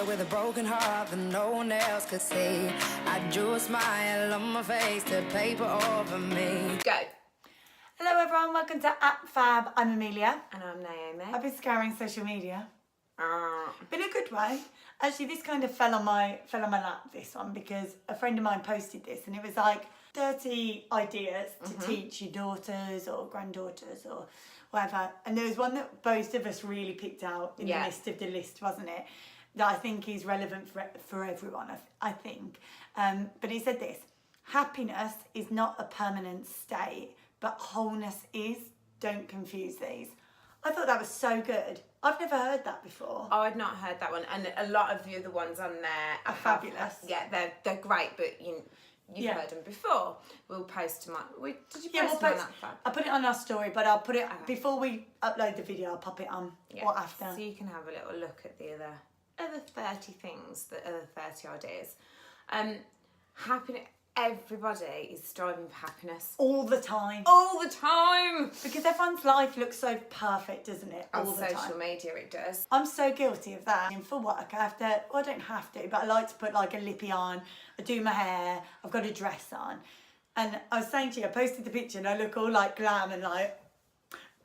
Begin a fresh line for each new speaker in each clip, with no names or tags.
with a broken heart that no one else could see. I drew a smile on my face to paper over me.
Go.
Hello everyone, welcome to App Fab. I'm Amelia.
And I'm Naomi.
I've been scouring social media. Been a good way. Actually, this kind of fell on my lap, this one, because a friend of mine posted this and it was like 30 ideas to teach your daughters or granddaughters or whatever. And there was one that both of us really picked out in the list of the list, wasn't it? That I think is relevant for everyone, I think. But he said this: happiness is not a permanent state, but wholeness is. Don't confuse these. I thought that was so good. I've never heard that before.
Oh, I'd not heard that one, and a lot of the other ones on there
are fabulous.
Yeah, they're great, but you've heard them before. We'll post them on. Did you post them on that Fab?
I'll put it on our story, but I'll put it before we upload the video. I'll pop it on or after,
so you can have a little look at the other 30 things, the other 30 ideas. Happiness. Everybody is striving for happiness.
All the time.
All the time!
Because everyone's life looks so perfect, doesn't it?
On social media it does.
I'm so guilty of that. And for work, I have to, well, I don't have to, but I like to put like a lippy on. I do my hair. I've got a dress on. And I was saying to you, I posted the picture and I look all like glam and like,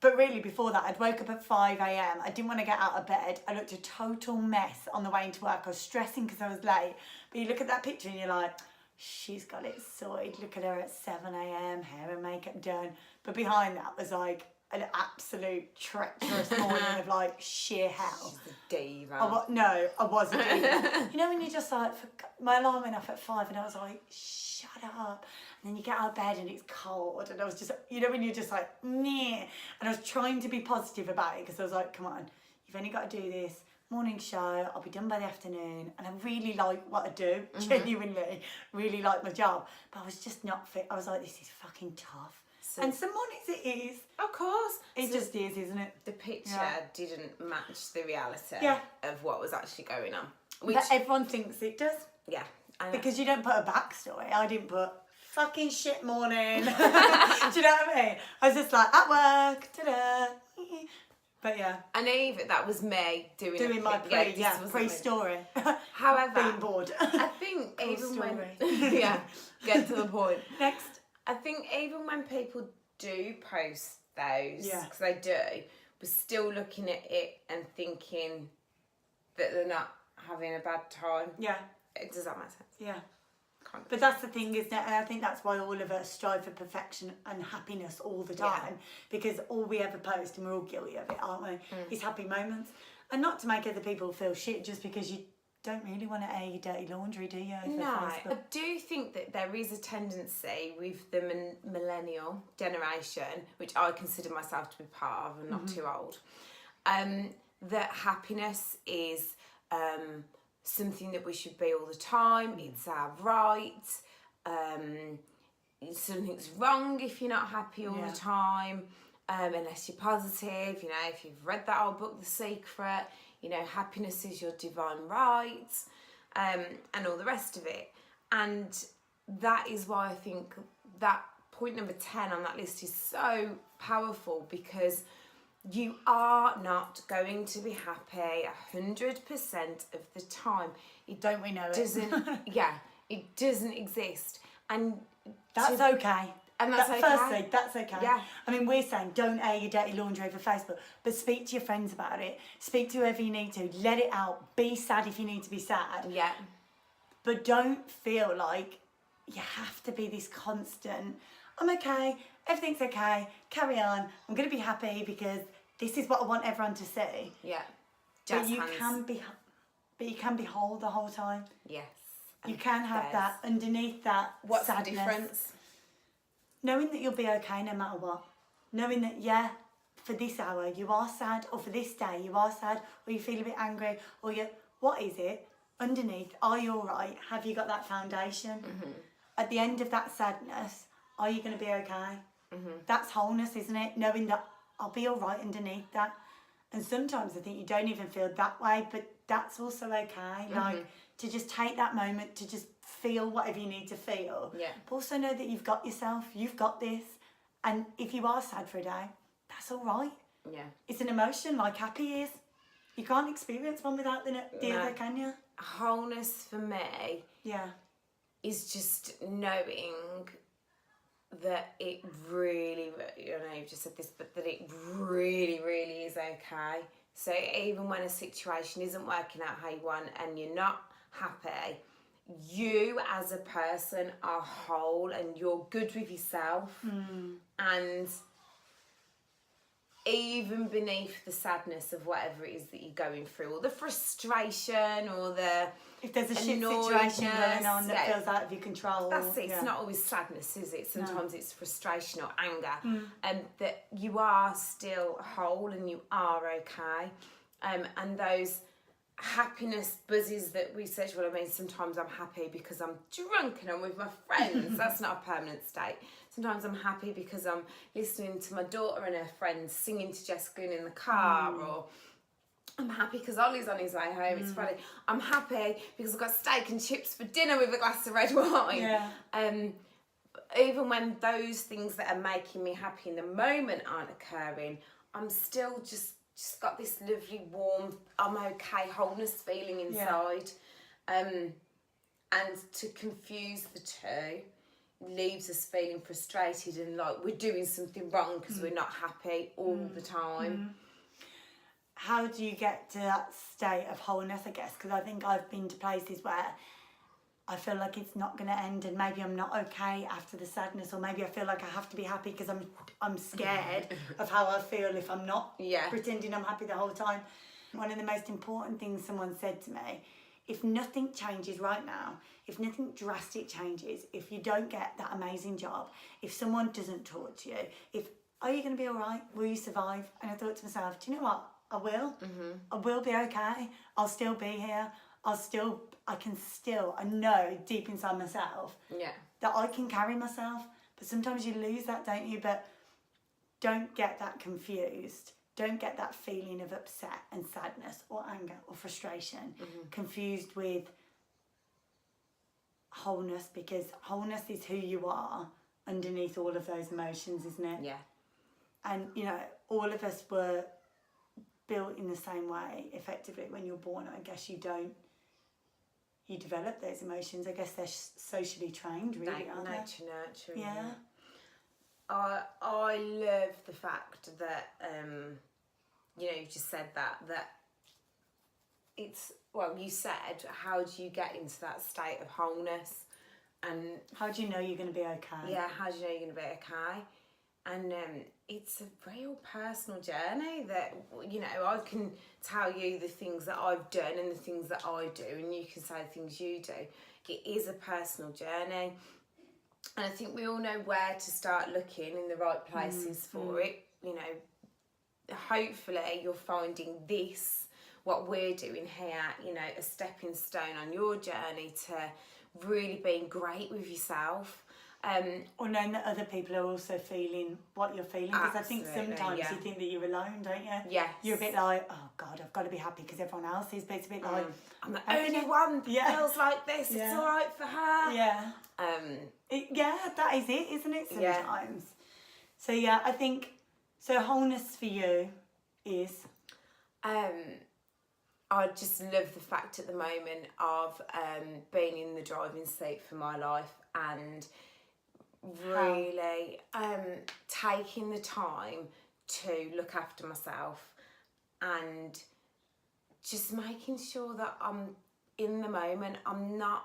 but really before that, I'd woke up at 5 a.m. I didn't want to get out of bed. I looked a total mess on the way into work. I was stressing because I was late. But you look at that picture and you're like, she's got it sorted. Look at her at 7 a.m, hair and makeup done. But behind that was like an absolute treacherous morning of like sheer hell.
She's a diva.
No, I wasn't diva. You know when you're just like, my alarm went off at 5 and I was like, shut up. And then you get out of bed and it's cold. And I was just, you know when you're just like, meh. And I was trying to be positive about it because I was like, come on, you've only got to do this. Morning show, I'll be done by the afternoon, and I really like what I do, genuinely, really like my job, but I was just not fit. I was like, this is fucking tough. And some mornings it is.
Of course.
It just is, isn't it?
The picture didn't match the reality of what was actually going on.
But everyone thinks it does.
Yeah.
Because you don't put a backstory. I didn't put fucking shit morning. Do you know what I mean? I was just like, at work, ta-da. But yeah.
And even that was me doing
my pre-story.
However,
being bored.
I think even when get to the point.
Next.
I think even when people do post those, because they do, we're still looking at it and thinking that they're not having a bad time.
Yeah.
Does that make sense?
Yeah. But that's the thing, isn't it? And I think that's why all of us strive for perfection and happiness all the time. Because all we ever post, and we're all guilty of it, aren't we, is happy moments. And not to make other people feel shit just because you don't really want to air your dirty laundry, do you?
No, I do think that there is a tendency with the millennial generation, which I consider myself to be part of and not too old, that happiness is something that we should be all the time. It's our right. Something's wrong if you're not happy all the time, unless you're positive. You know, if you've read that old book, The Secret, you know, happiness is your divine right, and all the rest of it. And that is why I think that point number 10 on that list is so powerful, because you are not going to be happy 100% of the time.
Don't we know it?
It doesn't exist. And
that's okay.
And that's okay.
Firstly, that's okay.
Yeah.
I mean, we're saying don't air your dirty laundry over Facebook, but speak to your friends about it. Speak to whoever you need to. Let it out. Be sad if you need to be sad.
Yeah.
But don't feel like you have to be this constant, I'm okay, everything's okay, carry on, I'm going to be happy because this is what I want everyone to see.
Yeah.
But you can be whole the whole time.
Yes.
You can have that underneath that
What's
sadness.
the difference?
Knowing that you'll be okay no matter what. Knowing that, for this hour you are sad, or for this day you are sad, or you feel a bit angry, or what is it? Underneath, are you all right? Have you got that foundation? At the end of that sadness, are you going to be okay? That's wholeness, isn't it? Knowing that I'll be all right underneath that. And sometimes I think you don't even feel that way, but that's also okay. Like, to just take that moment to just feel whatever you need to feel.
Yeah.
But also know that you've got yourself, you've got this. And if you are sad for a day, that's all right.
Yeah.
It's an emotion like happy is. You can't experience one without the other, can you?
Wholeness for me is just knowing that it really, I know you've just said this, but that it really, really is okay. So even when a situation isn't working out how you want and you're not happy, you as a person are whole and you're good with yourself. And even beneath the sadness of whatever it is that you're going through, or the frustration, or the
if there's a shit situation going on that feels out of your control.
That's it. It's not always sadness, is it? Sometimes it's frustration or anger. And that you are still whole and you are okay. And those happiness buzzes that we search for, I mean, sometimes I'm happy because I'm drunk and I'm with my friends. That's not a permanent state. Sometimes I'm happy because I'm listening to my daughter and her friends singing to Jessica in the car, or I'm happy because Ollie's on his way home. It's Friday. I'm happy because I've got steak and chips for dinner with a glass of red wine. Even when those things that are making me happy in the moment aren't occurring, I'm still just got this lovely warm, I'm okay, wholeness feeling inside. And to confuse the two leaves us feeling frustrated and like we're doing something wrong because we're not happy all the time.
How do you get to that state of wholeness, I guess? Because I think I've been to places where I feel like it's not going to end and maybe I'm not okay after the sadness, or maybe I feel like I have to be happy because I'm scared of how I feel if I'm not pretending I'm happy the whole time. One of the most important things someone said to me, if nothing changes right now, if nothing drastic changes, if you don't get that amazing job, if someone doesn't talk to you, are you going to be all right? Will you survive? And I thought to myself, do you know what? I will. I will be okay. I'll still be here. I know deep inside myself that I can carry myself. But sometimes you lose that, don't you? But don't get that confused. Don't get that feeling of upset and sadness or anger or frustration confused with wholeness, because wholeness is who you are underneath all of those emotions, isn't it?
Yeah.
And, you know, all of us were built in the same way, effectively. When you're born, I guess you develop those emotions. I guess they're socially trained, really, aren't they?
Nature nurturing.
Yeah.
I love the fact that, you know, you've just said that it's, well, you said, how do you get into that state of wholeness? And
how do you know you're going to be okay?
Yeah, how do you know you're going to be okay? And it's a real personal journey that, you know, I can tell you the things that I've done and the things that I do, and you can say the things you do. It is a personal journey. And I think we all know where to start looking in the right places for it. You know, hopefully you're finding this, what we're doing here, you know, a stepping stone on your journey to really being great with yourself.
Or knowing that other people are also feeling what you're feeling. Because I think sometimes you think that you're alone, don't you?
Yes.
You're a bit like, oh God, I've got to be happy because everyone else is. But it's a bit like,
I'm the only one that feels like this. It's all right for her.
Yeah. That is it, isn't it? Sometimes. So yeah, I think, so wholeness for you is?
I just love the fact at the moment of being in the driving seat for my life and really taking the time to look after myself and just making sure that I'm in the moment. I'm not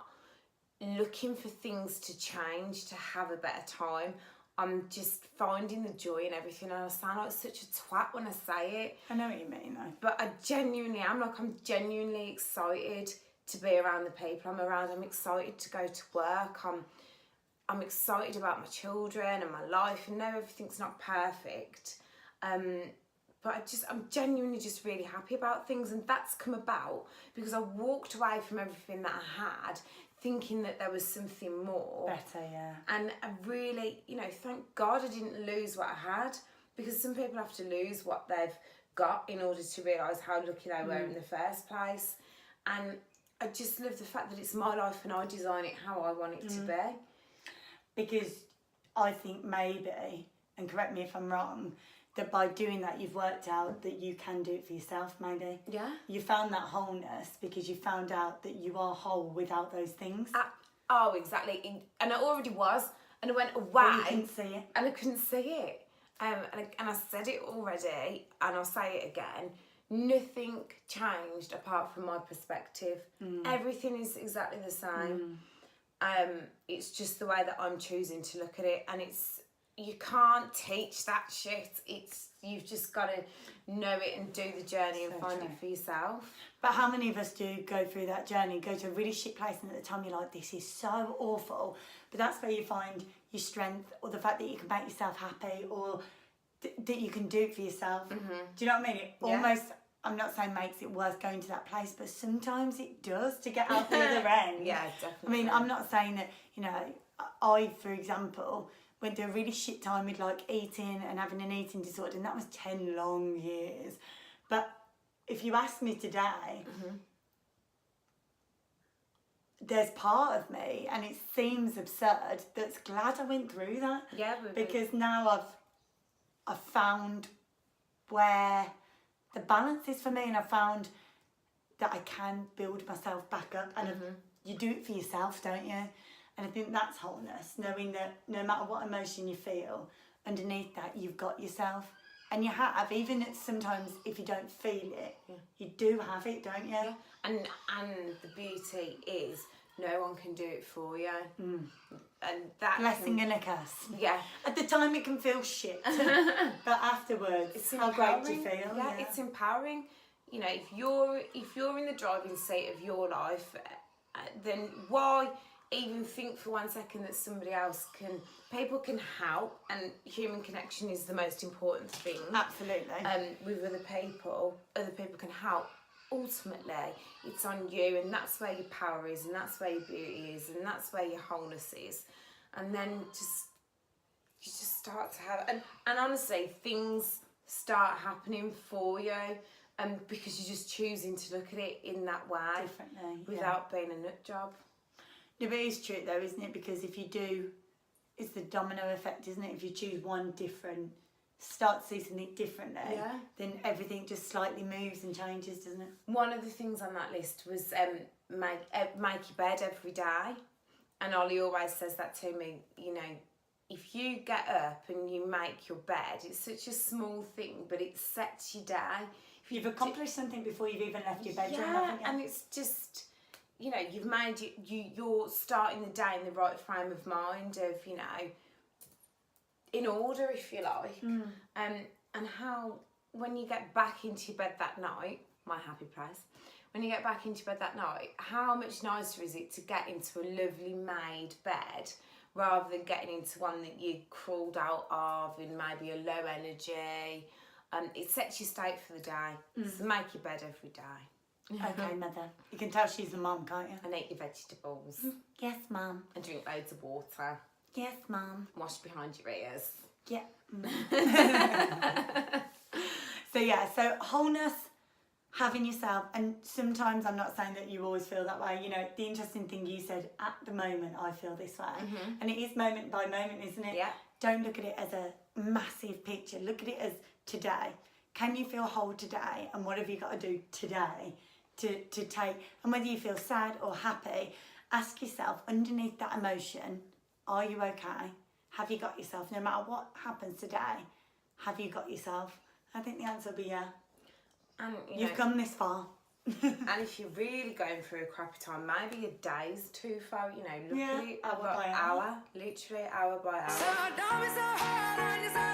looking for things to change to have a better time. I'm just finding the joy in everything, and I sound like such a twat when I say it.
I know what you mean, though.
But I genuinely am. Like, I'm genuinely excited to be around the people I'm around. I'm excited to go to work. I'm excited about my children and my life, and no, everything's not perfect. But I'm genuinely just really happy about things, and that's come about because I walked away from everything that I had thinking that there was something more.
Better, yeah.
And I really, you know, thank God I didn't lose what I had, because some people have to lose what they've got in order to realise how lucky they were in the first place. And I just love the fact that it's my life and I design it how I want it to be.
Because I think maybe, and correct me if I'm wrong, that by doing that, you've worked out that you can do it for yourself, maybe.
Yeah.
You found that wholeness because you found out that you are whole without those things.
Oh, exactly. And I already was. And I went away.
But you couldn't see it.
And I couldn't see it. And I said it already, and I'll say it again. Nothing changed apart from my perspective. Everything is exactly the same. It's just the way that I'm choosing to look at it, and you can't teach that shit. You've just got to know it and do the journey and find it for yourself.
But how many of us do go through that journey, go to a really shit place, and at the time you're like, this is so awful. But that's where you find your strength, or the fact that you can make yourself happy, or that you can do it for yourself. Do you know what I mean? It almost, I'm not saying makes it worth going to that place, but sometimes it does to get out the other end.
Yeah, definitely.
I mean, I'm not saying that, you know, I, for example, went through a really shit time with like eating and having an eating disorder, and that was 10 long years. But if you ask me today, there's part of me, and it seems absurd, that's glad I went through that.
Yeah,
because now I've found where the balance is for me, and I've found that I can build myself back up, and you do it for yourself, don't you? And I think that's wholeness, knowing that no matter what emotion you feel, underneath that you've got yourself. And you have, even sometimes if you don't feel it, you do have it, don't you?
Yeah. And the beauty is no one can do it for you. And that
blessing and a curse.
Yeah.
At the time it can feel shit, but afterwards,
it's
how great do you feel?
Yeah, it's empowering. You know, if you're in the driving seat of your life, then why even think for 1 second that people can help, and human connection is the most important thing.
Absolutely.
With other people can help. Ultimately, it's on you, and that's where your power is, and that's where your beauty is, and that's where your wholeness is. And then you just start to have, and honestly, things start happening for you, because you're just choosing to look at it in that way,
differently,
without being a nut job.
No, but it's true though, isn't it? Because if you do, it's the domino effect, isn't it? If you choose one different, start to see something differently, then everything just slightly moves and changes, doesn't it?
One of the things on that list was make your bed every day, and Ollie always says that to me. You know, if you get up and you make your bed, it's such a small thing, but it sets your day.
You've accomplished something before you've even left your bedroom, haven't you?
And it's just, you know, you've made you're starting the day in the right frame of mind, of, you know, in order, if you like. And how, when you get back into your bed that night, my happy place, when you get back into bed that night, how much nicer is it to get into a lovely made bed rather than getting into one that you crawled out of in maybe a low energy. It sets your state for the day. So make your bed every day.
Okay, mother. You can tell she's the mum, can't you?
And eat your vegetables.
Yes, mum.
And drink loads of water.
Yes, mum.
Wash behind your ears.
Yeah. So wholeness, having yourself, and sometimes I'm not saying that you always feel that way. You know, the interesting thing you said, at the moment I feel this way. And it is moment by moment, isn't it?
Yeah.
Don't look at it as a massive picture. Look at it as today. Can you feel whole today? And what have you got to do today to take, and whether you feel sad or happy, ask yourself underneath that emotion, are you okay? Have you got yourself? No matter what happens today, have you got yourself? I think the answer will be yeah.
And
you've come this far.
And if you're really going through a crappy time, maybe a day's too far, you know, look at it
hour by hour.
Literally hour by hour.
So don't be so hard on yourself.